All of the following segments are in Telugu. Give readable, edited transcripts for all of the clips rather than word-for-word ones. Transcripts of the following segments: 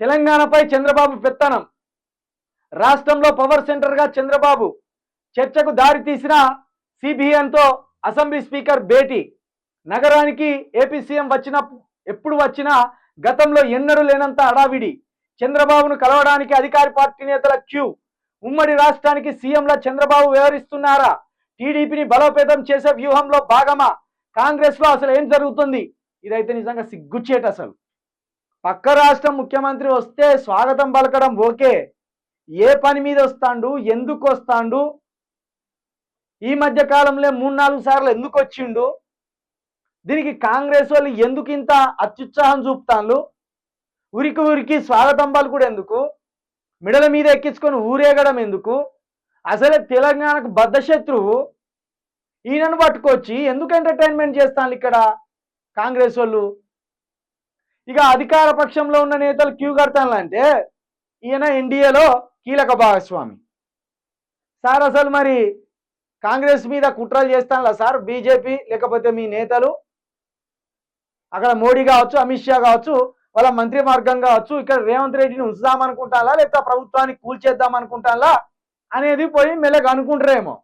తెలంగాణపై చంద్రబాబు పెత్తనం. రాష్ట్రంలో పవర్ సెంటర్గా చంద్రబాబు. చర్చకు దారి తీసిన సిబిఎన్తో అసెంబ్లీ స్పీకర్ భేటీ. నగరానికి ఏపీ సీఎం ఎప్పుడు వచ్చినా గతంలో ఎన్నడూ లేనంత హడావిడి. చంద్రబాబును కలవడానికి అధికార పార్టీ నేతల క్యూ. ఉమ్మడి రాష్ట్రానికి సీఎంల చంద్రబాబు వ్యవహరిస్తున్నారా? టీడీపీని బలోపేతం చేసే వ్యూహంలో భాగమా? కాంగ్రెస్లో అసలు ఏం జరుగుతుంది? ఇదైతే నిజంగా సిగ్గుచేట. అసలు పక్క రాష్ట్రం ముఖ్యమంత్రి వస్తే స్వాగతం పలకడం ఓకే, ఏ పని మీద వస్తాండు, ఎందుకు వస్తాండు, ఈ మధ్య కాలంలో 3-4 సార్లు ఎందుకు వచ్చిండు, దీనికి కాంగ్రెస్ వాళ్ళు ఎందుకు ఇంత అత్యుత్సాహం చూపుతాండ్రు, ఉరికి ఉరికి స్వాగతం పలుకుడు ఎందుకు, మిడల మీద ఎక్కించుకొని ఊరేగడం ఎందుకు, అసలే తెలంగాణకు బద్ధశత్రువు ఈయనను పట్టుకొచ్చి ఎందుకు ఎంటర్టైన్మెంట్ చేస్తాను ఇక్కడ కాంగ్రెస్ వాళ్ళు. ఇక అధికార పక్షంలో ఉన్న నేతలు క్యూ కడతానంటే ఈయన ఎన్డీఏలో కీలక భాగస్వామి. సార్ అసలు మరి కాంగ్రెస్ మీద కుట్రలు చేస్తానులా సార్ బీజేపీ, లేకపోతే మీ నేతలు అక్కడ మోడీ కావచ్చు, అమిత్ షా కావచ్చు, వాళ్ళ మంత్రివర్గం కావచ్చు, ఇక్కడ రేవంత్ రెడ్డిని ఉంచుదామనుకుంటారా లేకపోతే ప్రభుత్వాన్ని కూల్చేద్దామనుకుంటారా అనేది పోయి మెల్లగా అనుకుంటారేమో.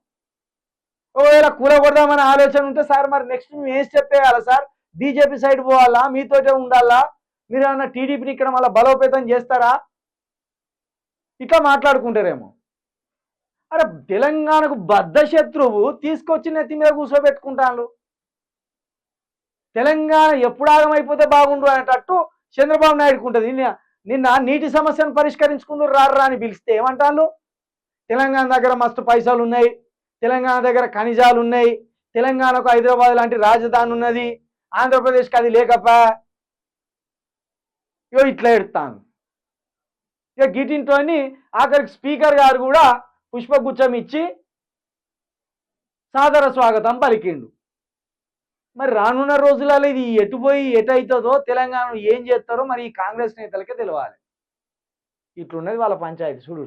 ఒకవేళ కూలగొడదామనే ఆలోచన ఉంటే సార్ మరి నెక్స్ట్ మేము ఏం స్టెప్ వేయాలా సార్, బీజేపీ సైడ్ పోవాలా, మీతోటే ఉండాలా, మీరు ఏమన్నా టీడీపీని ఇక్కడ మళ్ళీ బలోపేతం చేస్తారా, ఇట్లా మాట్లాడుకుంటారేమో. అరే తెలంగాణకు బద్ధశత్రువు తీసుకొచ్చి నెత్తి మీద కూర్చోబెట్టుకుంటాను. తెలంగాణ ఎప్పుడు ఆగమైపోతే బాగుండు అనేటట్టు చంద్రబాబు నాయుడుకు ఉంటుంది. నిన్న నీటి సమస్యను పరిష్కరించుకుందరు రారా అని పిలిస్తే ఏమంటాను, తెలంగాణ దగ్గర మస్తు పైసలు ఉన్నాయి, తెలంగాణ దగ్గర ఖనిజాలు ఉన్నాయి, తెలంగాణకు హైదరాబాద్ లాంటి రాజధాని ఉన్నది, ఆంధ్రప్రదేశ్కి అది లేకపో ఇట్లా ఎడతాను. ఇక గిటింటోని ఆఖరికి స్పీకర్ గారు కూడా పుష్పగుచ్చం ఇచ్చి సాదర స్వాగతం పలికిండు. మరి రానున్న రోజులలో ఇది ఎటుపోయి ఎటవుతుందో, తెలంగాణ ఏం చేస్తారో మరి ఈ కాంగ్రెస్ నేతలకే తెలియాలి. ఇట్లున్నది వాళ్ళ పంచాయతీ చూడు.